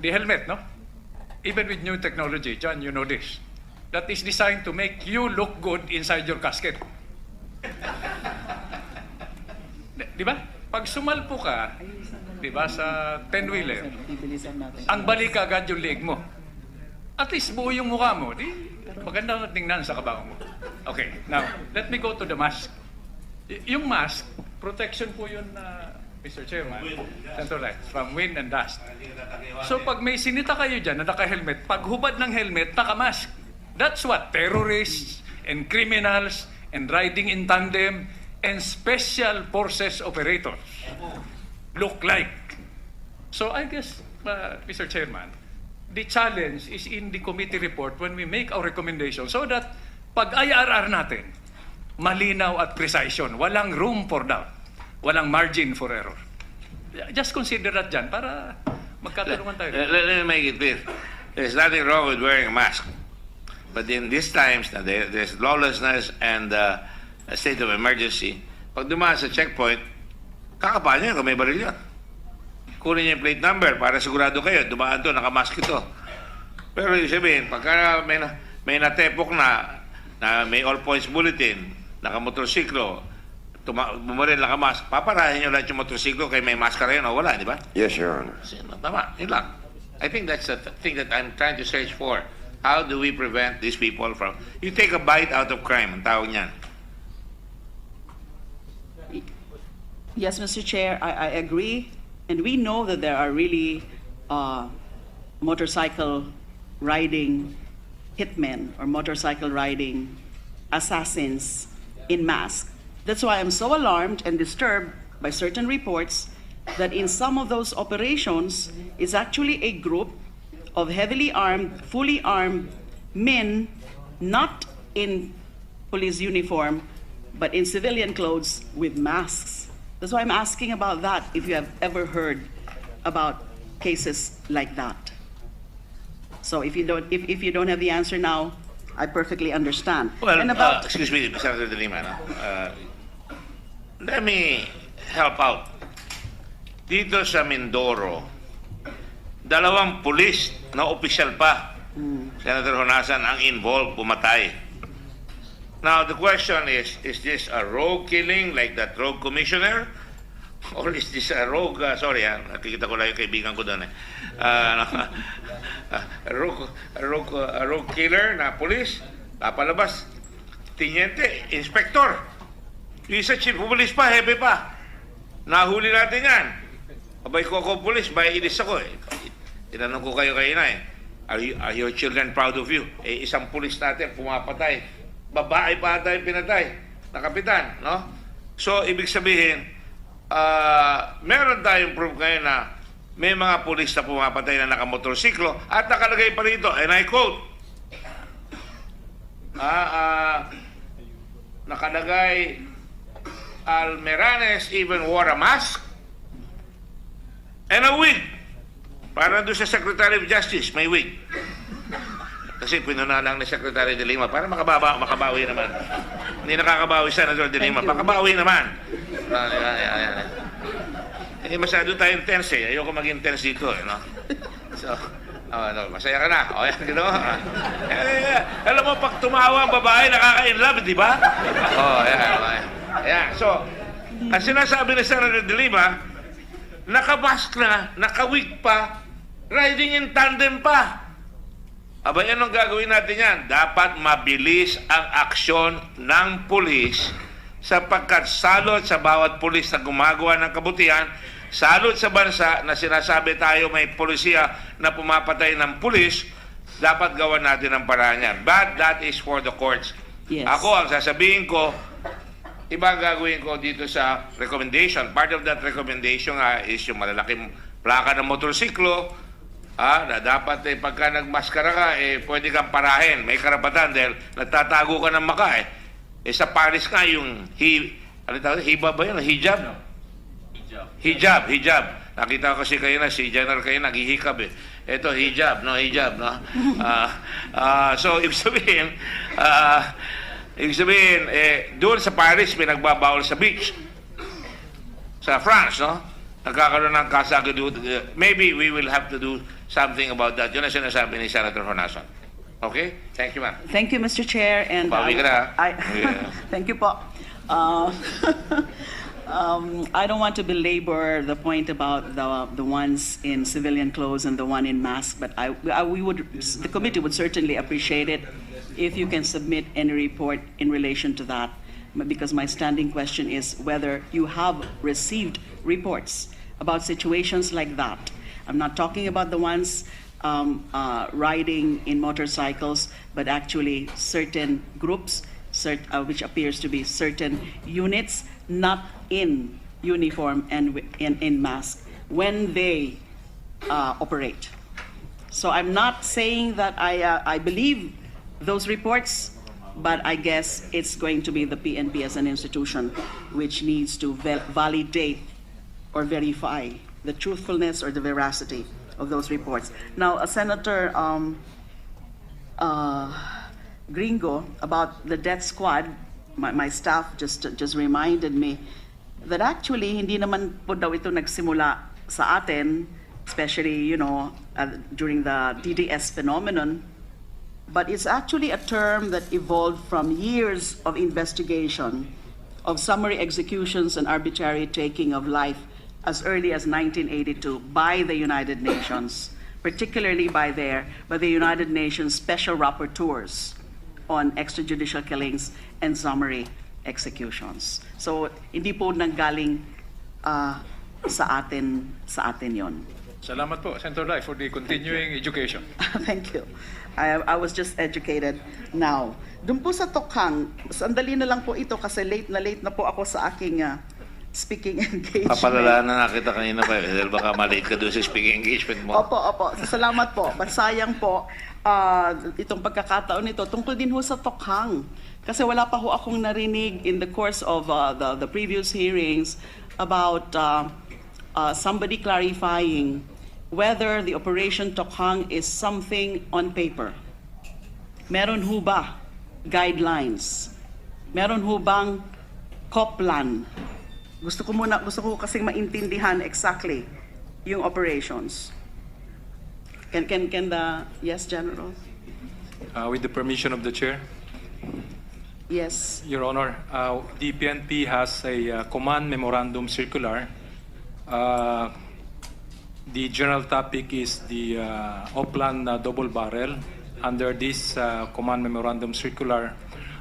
The helmet, no? Even with new technology, John, you know this. That is designed to make you look good inside your casket. Di ba? Pag sumalpo ka, di ba, sa 10-wheeler, ang balik agad yung leg mo. At least buo yung mukha mo. Di, maganda tingnan sa kabaho mo. Okay, now, let me go to the mask. Yung mask, protection po yun, Mr. Chairman, Senator Lai, from wind and dust. So pag may sinita kayo dyan na naka-helmet, pag hubad ng helmet, naka-mask. That's what terrorists and criminals and riding in tandem and special forces operators look like. So I guess, Mr. Chairman, the challenge is in the committee report when we make our recommendation so that pag IRR natin, malinaw at precision, walang room for doubt, walang margin for error. Just consider that dyan para magkatulungan tayo. Let me make it clear. There's nothing wrong with wearing a mask. But in these times, there's lawlessness and a state of emergency. Pag dumaan sa checkpoint, kakapaan nyo kung may baril yun. Kunin niyo yung plate number para sigurado kayo, dumaan to, nakamask ito. Pero yung sabihin, pagka may natepok na may all points bulletin, nakamotorsiklo, bumaril, nakamask, paparahin nyo lahat yung motorsiklo kaya may maskara yun o wala, di ba? Yes, Your Honor. Tama, yun lang. I think that's the thing that I'm trying to search for. How do we prevent these people from... You take a bite out of crime, ang tawag niyan. Yes, Mr. Chair, I agree. And we know that there are really motorcycle riding hitmen or motorcycle riding assassins in mask. That's why I'm so alarmed and disturbed by certain reports that in some of those operations is actually a group of heavily armed, fully armed men, not in police uniform, but in civilian clothes with masks. That's why I'm asking about that, if you have ever heard about cases like that. So if you don't have the answer now, I perfectly understand. Well, and about excuse me, Senator De Lima, no? Let me help out. Dito sa Mindoro, 2 pulis na opisyal pa, Senator Honasan, ang involved, pumatay. Now, the question is this a rogue killing like that rogue commissioner? Or is this a rogue, nakikita ko lang yung kaibigan ko doon a rogue killer na pulis, papalabas, tiniente, inspector. Yung isa chief of police pa, hepe pa. Nahuli natin yan. Abay ko ako pulis, bay inis ako eh. Tinanong ko kayo kanina are your children proud of you? Isang pulis natin pumapatay. Babae pa tayo pinatay na kapitan, no? So, ibig sabihin, meron tayong proof ngayon na may mga pulis na pumapatay na nakamotorsiklo at nakalagay pa rito, and I quote, nakalagay, Almeranes even wore a mask and a wig. Para doon sa Secretary of Justice, may wig. Kasi pinuna lang ni Secretary De Lima para makabawi naman. Hindi nakakabawi Senator De Lima, makabawi naman. Masyado tayong tense eh. Ayoko maging tense dito eh, no? So, masaya ka na. O, yan, alam mo, pag tumawa ang babae, nakaka-inlove, di ba? Ayan. So, ang sinasabi ni Senator De Lima, nakabask na, nakawig pa, riding in tandem pa. Aba, yan ang gagawin natin yan. Dapat mabilis ang aksyon ng pulis sapagkat salot sa bawat pulis na gumagawa ng kabutihan, salot sa bansa na sinasabi tayo may polisiya na pumapatay ng pulis, dapat gawan natin ang paraan yan. But that is for the courts. Yes. Ako, ang sasabihin ko, iba gagawin ko dito sa recommendation. Part of that recommendation is yung malalaking plaka ng motorsiklo, na dapat pagka nagmaskara ka, pwede kang parahin. May karapatan dahil nagtatago ka ng maka sa Paris ka, yung hijab ba yun? Hijab? Hijab. Nakita ko kasi kayo na, si General kayo naghihikab eh. Ito, hijab, no? So, ibig sabihin, doon sa Paris, may nagbabawal sa beach. Sa France, no? Nagkakaroon ng kasaguduhan. Maybe we will have to do something about that. Yun ang sinasabi ni Senator Honasan. Okay? Thank you, ma'am. Thank you, Mr. Chair. And Bawi ka na. Thank you po. I don't want to belabor the point about the ones in civilian clothes and the one in mask, but the committee would certainly appreciate it if you can submit any report in relation to that, because my standing question is whether you have received reports about situations like that. I'm not talking about the ones riding in motorcycles, but actually certain groups, which appears to be certain units not in uniform and in mask when they operate. So I'm not saying that I believe those reports, but I guess it's going to be the PNP as an institution which needs to validate or verify the truthfulness or the veracity of those reports. Now, Senator Gringo, about the death squad, my staff just reminded me that actually hindi naman po daw ito nagsimula sa atin, especially during the DDS phenomenon, but it's actually a term that evolved from years of investigation of summary executions and arbitrary taking of life as early as 1982 by the United Nations, particularly by the United Nations Special Rapporteurs on extrajudicial killings and summary executions. So hindi po nanggaling sa atin yon. Salamat po, Senator Lai, for the continuing education. Thank you. I was just educated now. Doon po sa Tokhang, sandali na lang po ito kasi late na po ako sa aking speaking engagement. Papalala na nakita kanina pa dahil baka malate ka doon sa speaking engagement mo. Opo. Salamat po. Sayang po itong pagkakataon nito tungkol din ho sa Tokhang. Kasi wala pa ho akong narinig in the course of the previous hearings about somebody clarifying whether the Operation Tokhang is something on paper. Meron ho ba guidelines? Meron ho bang COPLAN? Gusto ko kasing maintindihan exactly yung operations. Can the yes, General? With the permission of the chair. Yes. Your Honor, the PNP has a command memorandum circular. The general topic is the Oplan double barrel. Under this command memorandum circular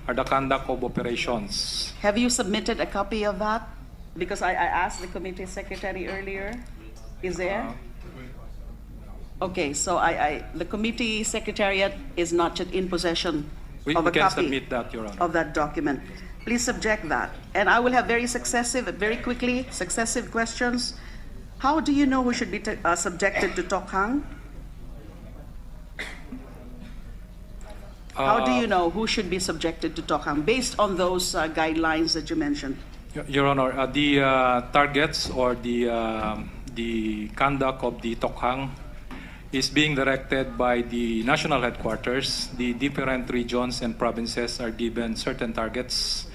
are the conduct of operations. Have you submitted a copy of that? Because I asked the committee secretary earlier. Is there? Okay, so the committee secretariat is not yet in possession We of a can copy submit that, Your Honor. of that document. Please subject that. And I will have very quickly, successive questions. How do you know who should be subjected to Tokhang? How do you know who should be subjected to Tokhang based on those guidelines that you mentioned? Your Honor, the targets or the conduct of the Tokhang is being directed by the national headquarters. The different regions and provinces are given certain targets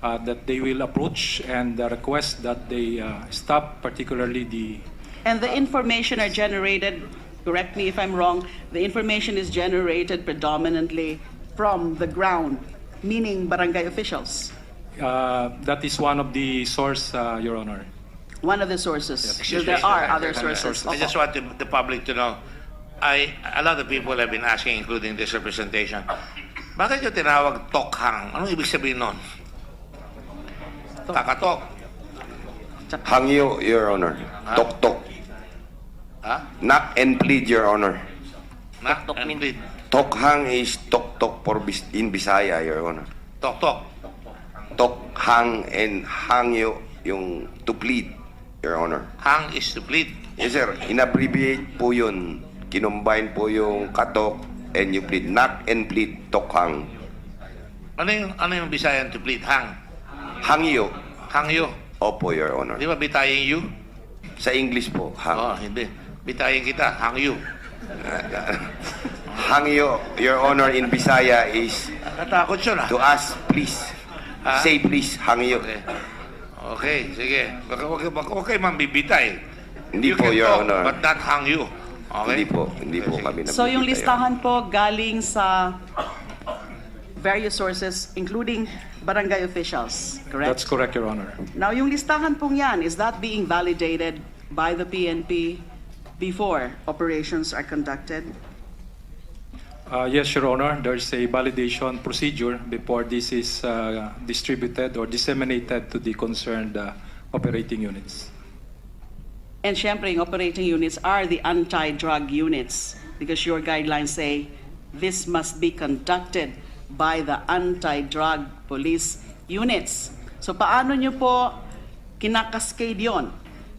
that they will approach and request that they stop, particularly the... And the information are generated, correct me if I'm wrong, the information is generated predominantly from the ground, meaning barangay officials. That is one of the source, Your Honor. One of the sources. Yes. So there are other sources. I just want the public to know, a lot of people have been asking, including this representation, bakit yung tinawag Tokhang? Anong ibig sabihin nun? Takatok. Hangyo, Your Honor. Tok-tok. Ha? Knock and plead, Your Honor. Knock and plead. Tokhang is tok-tok in Bisaya, Your Honor. Tok-tok. Tokhang and hangyo yung to plead, Your Honor. Hang is to plead. Yes, sir. In-abbreviate po yun. Kinumbine po yung katok and you plead. Knock and plead, Tokhang. Ano yung Bisayan to plead? Hang. Hangyo. Hangyo. Opo, Your Honor. Di ba bitayin you? Sa English po, hang. Oh, hindi. Bitayin kita. Hang you. Hangyo, Your Honor, in Bisaya is Natakot yun ah. to ask, please. Ha? Say please, hangyo. Okay, sige. Huwag kayo mambibitay. Hindi You po, can Your talk, Honor. but not hang you. Okay? Hindi po kami nabibigay. So yung listahan po galing sa various sources, including barangay officials, correct? That's correct, Your Honor. Now, yung listahan pong yan, is that being validated by the PNP before operations are conducted? Yes, Your Honor. There's a validation procedure before this is distributed or disseminated to the concerned operating units. And syempre, yung operating units are the anti-drug units because your guidelines say this must be conducted by the anti-drug police units. So paano nyo po kinakascade yon?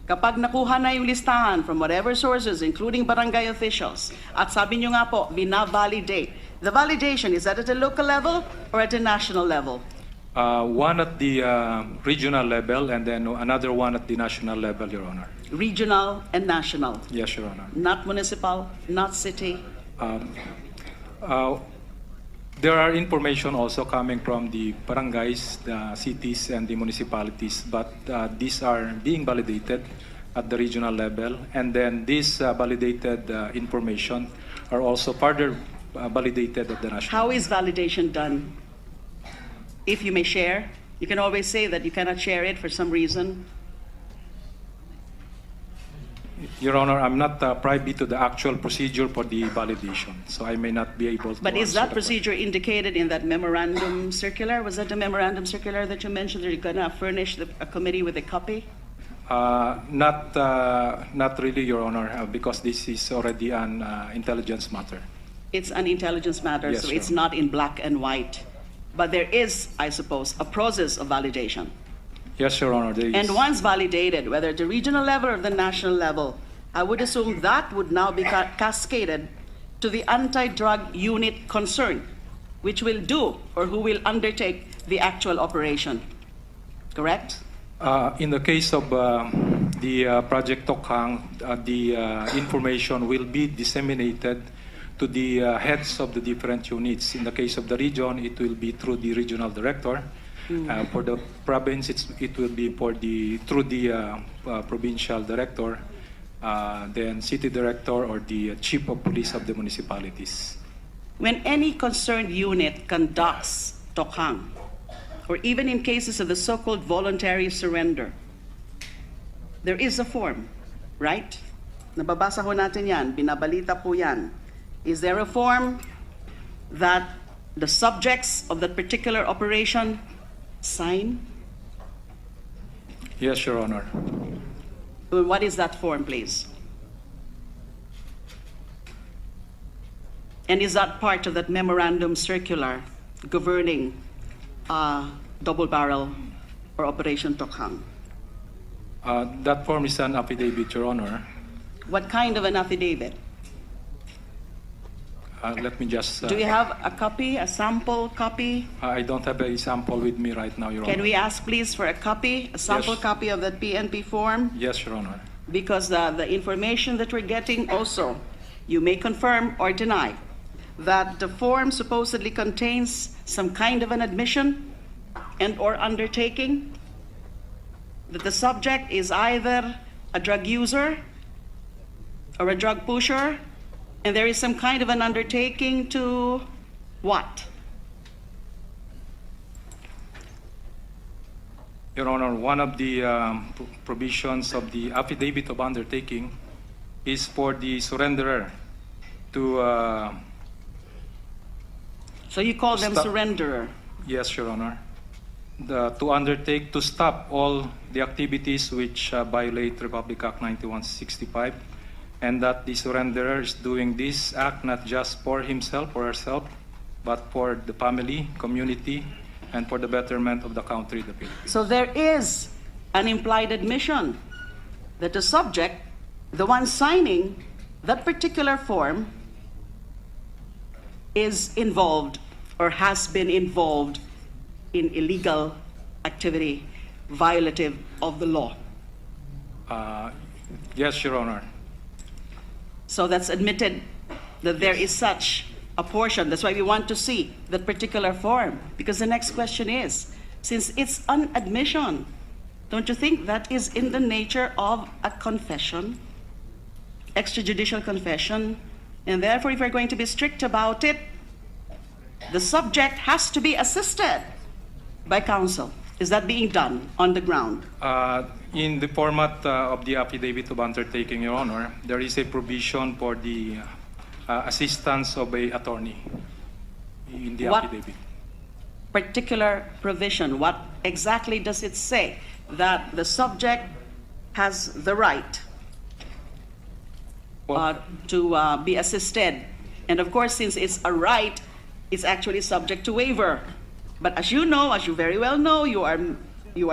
Kapag nakuha na yung listahan from whatever sources, including barangay officials, at sabi nyo nga po, bina-validate. The validation, is that at a local level or at a national level? One at the regional level and then another one at the national level, Your Honor. Regional and national? Yes, Your Honor. Not municipal, not city? There are information also coming from the barangays, the cities, and the municipalities, but these are being validated at the regional level, and then these validated information are also further validated at the national. How is validation done? If you may share, you can always say that you cannot share it for some reason. Your Honor, I'm not privy to the actual procedure for the validation, so I may not be able to. But is answer that the procedure indicated in that memorandum circular? Was that the memorandum circular that you mentioned that you're going to furnish a committee with a copy? Not really, Your Honor, because this is already an intelligence matter. It's an intelligence matter, Yes, so Your it's Honor. not in black and white. But there is, I suppose, a process of validation. Yes, Your Honor, there is. And once validated, whether at the regional level or the national level, I would assume that would now be cascaded to the anti-drug unit concerned, which will do or who will undertake the actual operation. Correct? In the case of the Project Tokhang, the information will be disseminated to the heads of the different units. In the case of the region, it will be through the regional director. For the province, it will be through the provincial director, then city director or the chief of police of the municipalities. When any concerned unit conducts Tokhang, or even in cases of the so-called voluntary surrender, there is a form, right? Nababasa ho natin yan, binabalita po yan. Is there a form that the subjects of that particular operation sign? Yes, Your Honor. What is that form, please? And is that part of that memorandum circular governing double barrel or Operation Tokhang? That form is an affidavit, Your Honor. What kind of an affidavit? Let me just... Do you have a copy, a sample copy? I don't have a sample with me right now, Your Honor. Can we ask, please, for a copy, a sample Yes. copy of that PNP form? Yes, Your Honor. Because the information that we're getting also, you may confirm or deny that the form supposedly contains some kind of an admission and or undertaking that the subject is either a drug user or a drug pusher, and there is some kind of an undertaking to what? Your Honor, one of the provisions of the affidavit of undertaking is for the surrenderer to... So you call them Stop. surrenderer. Yes, Your Honor. To undertake to stop all the activities which violate Republic Act 9165, and that the surrenderer is doing this act not just for himself or herself, but for the family, community, and for the betterment of the country, the people. So there is an implied admission that the subject, the one signing that particular form, is involved or has been involved in illegal activity violative of the law. Yes, Your Honor. So that's admitted that there is such a portion. That's why we want to see that particular form. Because the next question is, since it's an admission, don't you think that is in the nature of a confession, extrajudicial confession? And therefore, if we're going to be strict about it, the subject has to be assisted by counsel. Is that being done on the ground? In the format of the affidavit of undertaking, Your Honor, there is a provision for the assistance of an attorney in the What affidavit. particular provision, what exactly does it say? That the subject has the right Well, to be assisted. And of course, since it's a right, is actually subject to waiver. But as you know, as you very well know, you are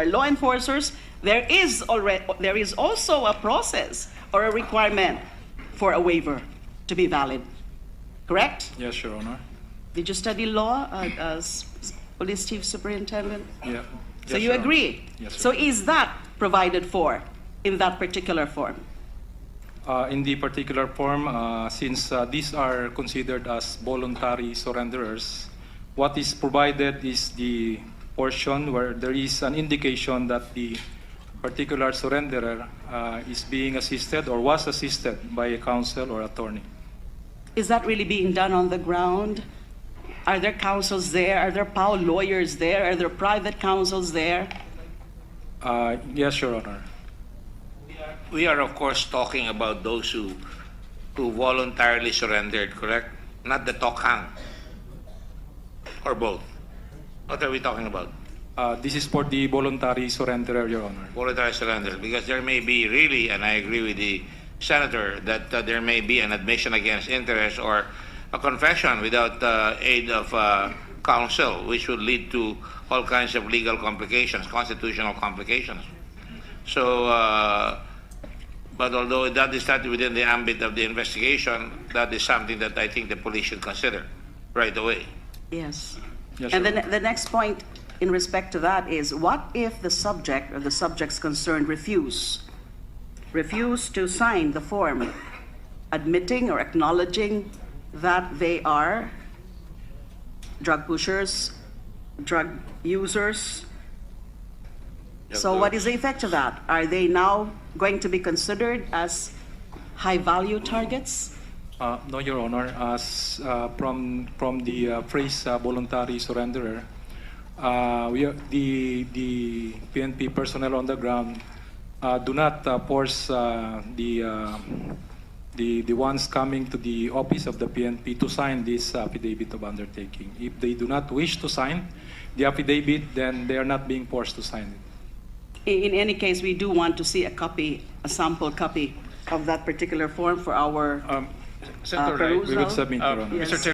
law enforcers. There is also a process or a requirement for a waiver to be valid. Correct? Yes, Your Honor. Did you study law as Police Chief Superintendent? Yeah. So Yes, you Your Honor. agree? Yes, So Your Honor. is that provided for in that particular form? In the particular form, since these are considered as voluntary surrenderers, what is provided is the portion where there is an indication that the particular surrenderer is being assisted or was assisted by a counsel or attorney. Is that really being done on the ground? Are there counsels there? Are there POW lawyers there? Are there private counsels there? Yes, Your Honor. We are, of course, talking about those who voluntarily surrendered, correct? Not the tokhang. Or both. What are we talking about? This is for the voluntary surrenderer, Your Honor. Voluntary surrender. Because there may be really, and I agree with the Senator, that there may be an admission against interest or a confession without aid of counsel, which would lead to all kinds of legal complications, constitutional complications. So, but although that is not within the ambit of the investigation, that is something that I think the police should consider right away. Yes. Yes, And Your the next point in respect to that is, what if the subject or the subjects concerned refuse to sign the form admitting or acknowledging that they are drug pushers, drug users? So what is the effect of that? Are they now going to be considered as high-value targets? No, Your Honor. As from the phrase voluntary surrenderer, the PNP personnel on the ground do not force the ones coming to the office of the PNP to sign this affidavit of undertaking. If they do not wish to sign the affidavit, then they are not being forced to sign it. In any case, we do want to see a sample copy of that particular form for our Senator Wright, perusal. We would submit, Your Honor. Yes. Mr. Chair,